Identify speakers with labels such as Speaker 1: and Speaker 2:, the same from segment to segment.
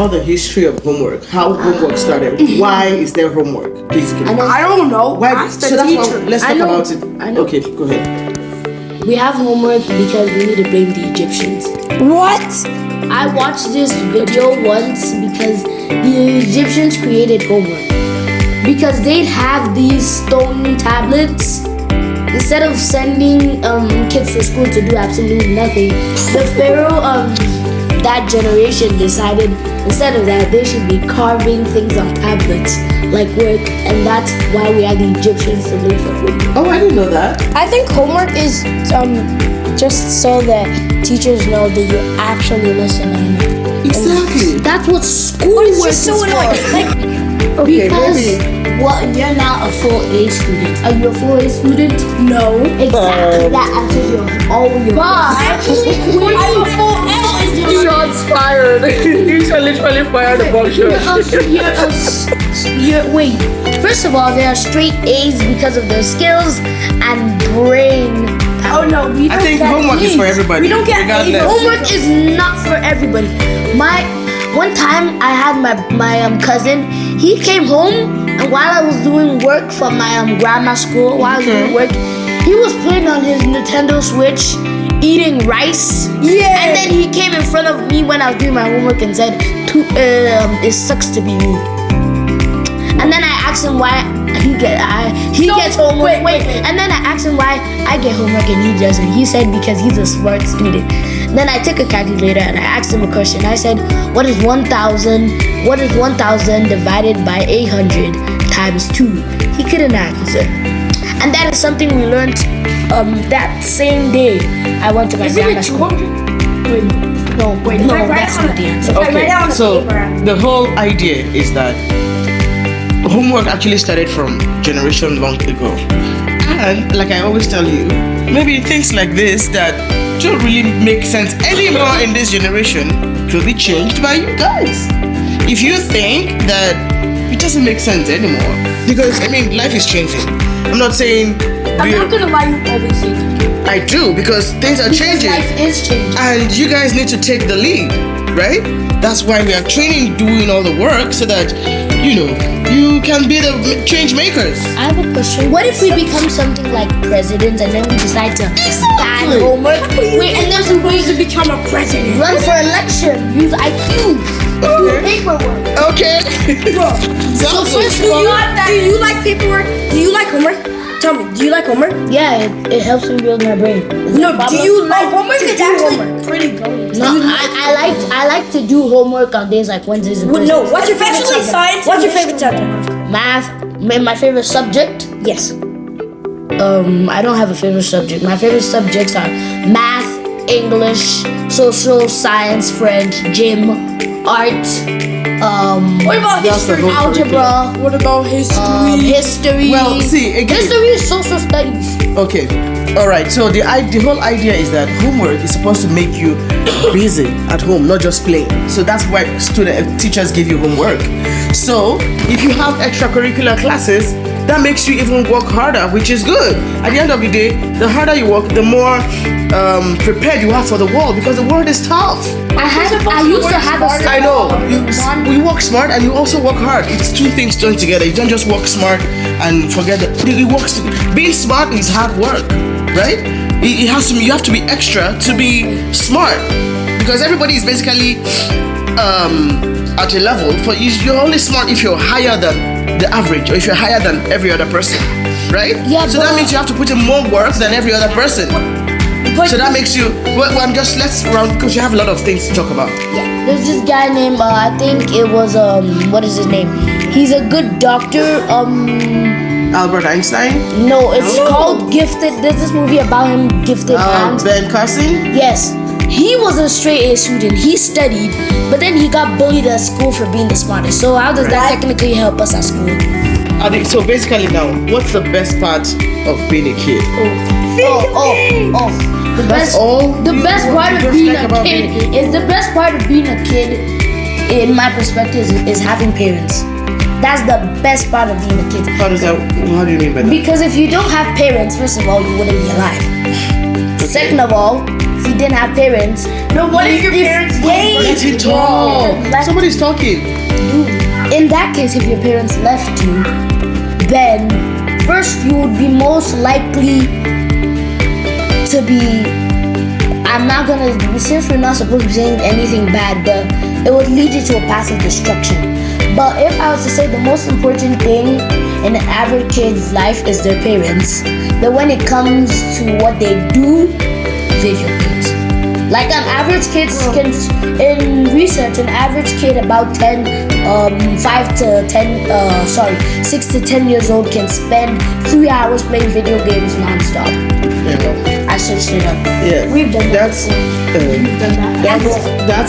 Speaker 1: about the history of homework. How homework started. Why is there homework? Basically.
Speaker 2: I don't know.
Speaker 1: Why?
Speaker 2: Ask the
Speaker 1: So that's
Speaker 2: teacher.
Speaker 1: why, let's talk about it.
Speaker 3: I know.
Speaker 1: Okay, go ahead.
Speaker 3: We have homework because we need to blame the Egyptians.
Speaker 2: What?
Speaker 3: I watched this video once because the Egyptians created homework. Because they'd have these stone tablets. Instead of sending kids to school to do absolutely nothing, the pharaoh of that generation decided instead of that they should be carving things on tablets like work, and that's why we have the Egyptians to live for homework.
Speaker 1: Oh, I didn't know that.
Speaker 2: I think homework is just so that teachers know that you're actually listening.
Speaker 1: Exactly.
Speaker 3: That's what school
Speaker 2: It's
Speaker 3: work
Speaker 2: just so
Speaker 3: is
Speaker 2: annoying.
Speaker 3: for.
Speaker 2: Like,
Speaker 1: Okay,
Speaker 3: Because
Speaker 1: maybe.
Speaker 3: you're not a full A student. Are you a full A student?
Speaker 2: no.
Speaker 3: Exactly. That answers all your
Speaker 2: Actually, I'm a full L.
Speaker 1: Shots fired. You shall literally fire the bomb
Speaker 3: Wait. First of all, there are straight A's because of their skills and brain.
Speaker 2: Oh no, we don't
Speaker 1: I think
Speaker 2: get
Speaker 1: homework is
Speaker 2: A's.
Speaker 1: for everybody.
Speaker 2: We don't get
Speaker 1: regardless.
Speaker 2: A's.
Speaker 3: Homework is not for everybody. One time I had my cousin. He came home, and while I was doing work from my grandma school, while I was doing work, he was playing on his Nintendo Switch, eating rice.
Speaker 2: Yeah.
Speaker 3: And then he came in front of me when I was doing my homework and said, "It sucks to be me." And then I asked him why he gets homework. Wait. And then I asked him why I get homework and he doesn't. He said because he's a smart student. Then I took a calculator and I asked him a question. I said, what is 1,000 divided by 800 times 2? He couldn't answer. And that is something we learned that same day I went to my grandma's school. No, that's not the answer.
Speaker 1: Okay, so the whole idea is that homework actually started from generation long ago. And like I always tell you, maybe things like this that don't really make sense anymore in this generation could be changed by you guys. If you think that it doesn't make sense anymore, because I mean life is changing. I'm not saying
Speaker 2: I'm not gonna lie, you always say that.
Speaker 1: I do, because things are changing.
Speaker 3: Life is changing.
Speaker 1: And you guys need to take the lead, right? That's why we are training, doing all the work, so that, you can be the change makers.
Speaker 3: I have a question. What if we become something like president and then we decide to ban homework? Wait, and there's a way to
Speaker 2: become a president.
Speaker 3: run for election. Use IQ. Do paperwork.
Speaker 1: Okay.
Speaker 3: So first
Speaker 2: Do you like paperwork? Do you like homework? Tell me, do you like homework?
Speaker 3: yeah, it helps me build my brain.
Speaker 2: No, do you like homework? It's actually pretty good.
Speaker 3: No, I like to do homework on days like Wednesdays and
Speaker 2: Well,
Speaker 3: Thursdays.
Speaker 2: no, what's your favorite subject? What's your favorite subject?
Speaker 3: Math. My favorite subject?
Speaker 2: Yes.
Speaker 3: I don't have a favorite subject. My favorite subjects are math, English, social science, French, gym, art.
Speaker 2: What about
Speaker 1: That's the
Speaker 2: history?
Speaker 1: whole
Speaker 3: Algebra.
Speaker 2: What about history?
Speaker 3: History.
Speaker 1: Well, see, again.
Speaker 3: History is social studies.
Speaker 1: Okay. All right. So the whole idea is that homework is supposed to make you busy at home, not just play. So that's why teachers give you homework. So if you have extracurricular classes, that makes you even work harder, which is good. At the end of the day, the harder you work, the more prepared you are for the world, because the world is tough.
Speaker 3: I used to have a
Speaker 1: I know. You work smart and you also work hard. It's two things joined together. You don't just work smart and forget that. Being smart is hard work, right? You have to be extra to be smart, because everybody is basically at a level. You're only smart if you're higher than the average, or if you're higher than every other person, right?
Speaker 3: Yeah,
Speaker 1: so that means you have to put in more work than every other person. So that makes you. Let's round, because you have a lot of things to talk about.
Speaker 3: Yeah. There's this guy named I think it was what is his name? He's a good doctor.
Speaker 1: Albert Einstein.
Speaker 3: No, it's called Gifted. There's this movie about him, Gifted Hands.
Speaker 1: Ben Carson.
Speaker 3: Yes. He was a straight A student. He studied, but then he got bullied at school for being the smartest. So how does that technically help us at school?
Speaker 1: So basically now, what's the best part of being a kid?
Speaker 3: The
Speaker 1: That's
Speaker 3: best,
Speaker 1: all.
Speaker 3: The best part of
Speaker 1: just
Speaker 3: being
Speaker 1: like
Speaker 3: a
Speaker 1: about
Speaker 3: kid
Speaker 1: being a
Speaker 3: is the best part of being a kid. In my perspective, is having parents. That's the best part of being a kid.
Speaker 1: How do you mean by that?
Speaker 3: Because if you don't have parents, first of all, you wouldn't be alive. Second of all, if you didn't have parents.
Speaker 4: No, what if your parents
Speaker 1: Let it talk. Somebody's talking.
Speaker 3: In that case, if your parents left you, then first you would be most likely to be. I'm not gonna, since we're not supposed to be saying anything bad, but it would lead you to a path of destruction. But if I was to say the most important thing in an average kid's life is their parents, then when it comes to what they do, video games. Like an average kid can, in research, an average kid about 6 to 10 years old can spend 3 hours playing video games non-stop.
Speaker 1: Yeah.
Speaker 3: I searched it up.
Speaker 1: Yeah.
Speaker 3: We've done that. We've done that.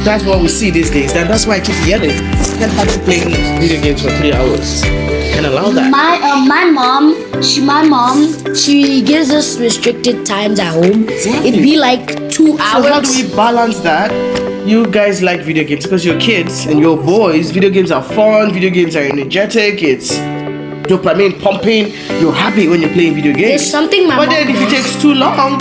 Speaker 1: That's what we see these days. That's why I keep yelling. I can't have you playing video games for 3 hours. Can't allow that.
Speaker 3: My mom, she gives us restricted times at home.
Speaker 1: Exactly.
Speaker 3: It'd be like 2 hours.
Speaker 1: So how do we balance that? You guys like video games because you're kids and you're boys. Video games are fun. Video games are energetic. It's dopamine pumping. You're happy when you're playing video games.
Speaker 3: There's something my
Speaker 1: But
Speaker 3: mom
Speaker 1: then if it
Speaker 3: does.
Speaker 1: takes too long,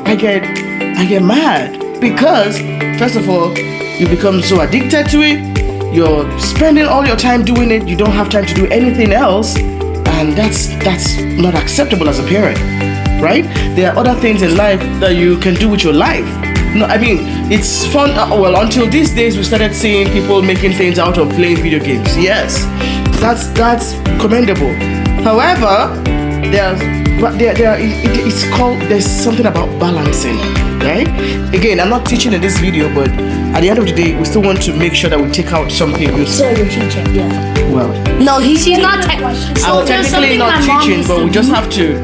Speaker 1: I get mad because first of all, you become so addicted to it. You're spending all your time doing it. You don't have time to do anything else, and that's not acceptable as a parent, right? There are other things in life that you can do with your life. No, I mean it's fun. Well, until these days, we started seeing people making things out of playing video games. Yes, that's commendable. However, there's something about balancing, right? Again, I'm not teaching in this video, but at the end of the day, we still want to make sure that we take out something useful.
Speaker 3: So you're teaching, yeah.
Speaker 1: Well,
Speaker 3: No, she's not.
Speaker 1: I'm technically not teaching, but we just have to,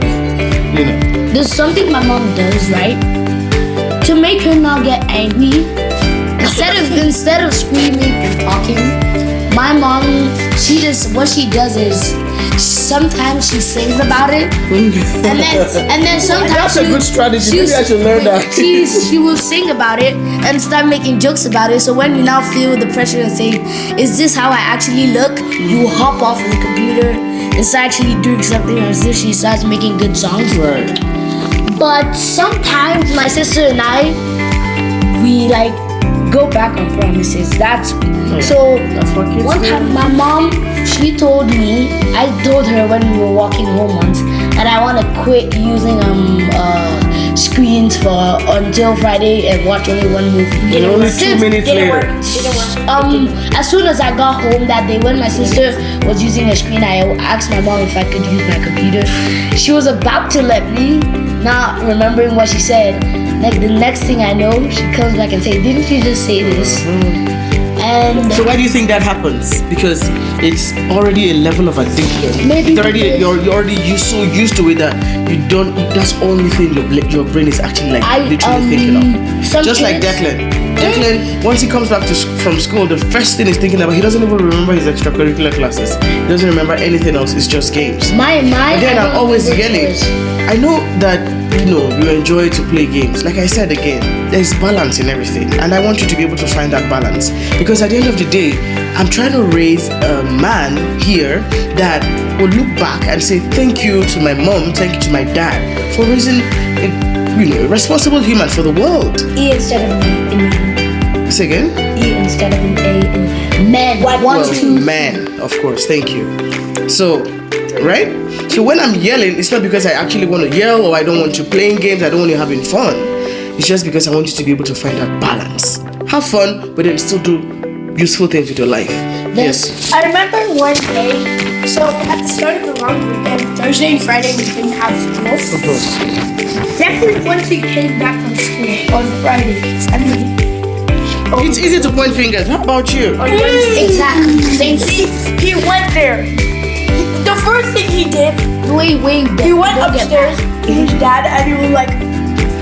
Speaker 3: There's something my mom does, right? To make her not get angry, instead of screaming and talking, my mom, what she does is sometimes she sings about it, and then sometimes
Speaker 1: That's a good strategy. Maybe I should learn that.
Speaker 3: She will sing about it and start making jokes about it. So when you now feel the pressure and say, "Is this how I actually look?" You hop off the computer and start actually doing something else. She starts making good songs.
Speaker 1: Right.
Speaker 3: But sometimes my sister and I, we like go back on promises. That's
Speaker 1: what kids
Speaker 3: one
Speaker 1: do.
Speaker 3: time my mom, she told me, I told her when we were walking home once, and I want to quit using screens for until Friday and watch only one movie.
Speaker 1: And only 2 minutes later.
Speaker 3: As soon as I got home that day, when my sister was using a screen, I asked my mom if I could use my computer. She was about to let me, not remembering what she said. Like the next thing I know, she comes back and say, "Didn't you just say this?" And
Speaker 1: So why do you think that happens? Because it's already a level of addiction.
Speaker 3: Maybe
Speaker 1: it's already you're so used to it that you don't. That's the only thing your brain is actually like literally thinking of. Just like Declan. Declan, once he comes back from school, the first thing he's thinking about, he doesn't even remember his extracurricular classes. He doesn't remember anything else. It's just games. And then I'm always yelling. I know that you enjoy to play games. Like I said again, there's balance in everything, and I want you to be able to find that balance. Because at the end of the day, I'm trying to raise a man here that will look back and say thank you to my mom, thank you to my dad for raising a responsible human for the world.
Speaker 2: E instead of an in man.
Speaker 1: Say again?
Speaker 2: E instead of an A in man.
Speaker 3: Men.
Speaker 1: Man, of course, thank you. So, right? So when I'm yelling, it's not because I actually want to yell or I don't want you playing games, I don't want you having fun. It's just because I want you to be able to find that balance. Have fun, but then still do useful things with your life. Yes.
Speaker 4: I remember one day, so at the start of the long weekend, Thursday and Friday we didn't have school. Definitely once he came back from school on Friday, I mean,
Speaker 1: It's easy to point fingers. How about you?
Speaker 4: on Wednesday,
Speaker 3: Exactly.
Speaker 4: he went there. The first thing he did,
Speaker 3: Wait.
Speaker 4: he went upstairs to his dad and he was like,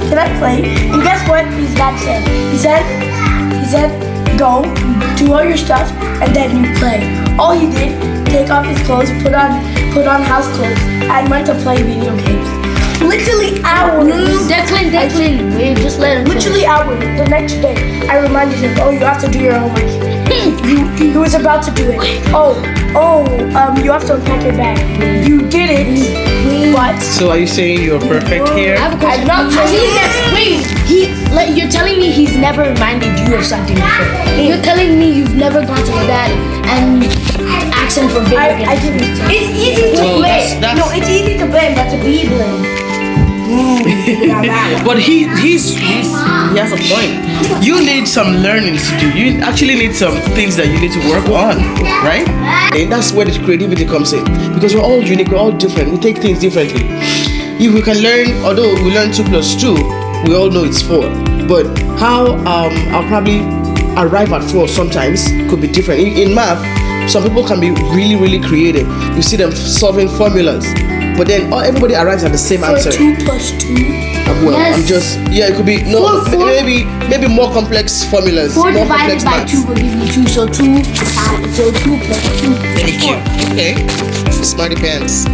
Speaker 4: "Can I play?" And guess what his dad said? He said, "Go, do all your stuff, and then you play." All he did, take off his clothes, put on house clothes, and went to play video games. Literally hours.
Speaker 3: Declan, wait, just let him
Speaker 4: Literally hours. The next day, I reminded him, "Oh, you have to do your homework." He was about to do it. Oh, you have to unpack your bag. You did it, but
Speaker 1: So are you saying you're perfect here?
Speaker 3: I have a question. You're telling me he's never reminded you of something before. You're telling me you've never gone to your dad and asked him for video games.
Speaker 4: I didn't. It's easy to
Speaker 1: Well,
Speaker 4: blame.
Speaker 1: that's-
Speaker 4: No, it's easy to blame, but to be blamed.
Speaker 1: But he has a point. You need some learning to do. You actually need some things that you need to work on, right? And that's where the creativity comes in. Because we're all unique, we're all different. We take things differently. If we can learn, although we learn 2 + 2, we all know it's 4. But how I'll probably arrive at 4 sometimes could be different. In math, some people can be really, really creative. You see them solving formulas. But then everybody arrives at the same answer.
Speaker 4: 2 + 2.
Speaker 1: Well,
Speaker 3: Yes.
Speaker 1: I'm just it could be
Speaker 3: Four.
Speaker 1: maybe more complex formulas.
Speaker 3: 4
Speaker 1: more
Speaker 3: divided
Speaker 1: complex
Speaker 3: by
Speaker 1: maths.
Speaker 3: 2 will give you 2, so 2 + 2
Speaker 1: Thank you. Okay. Smarty pants.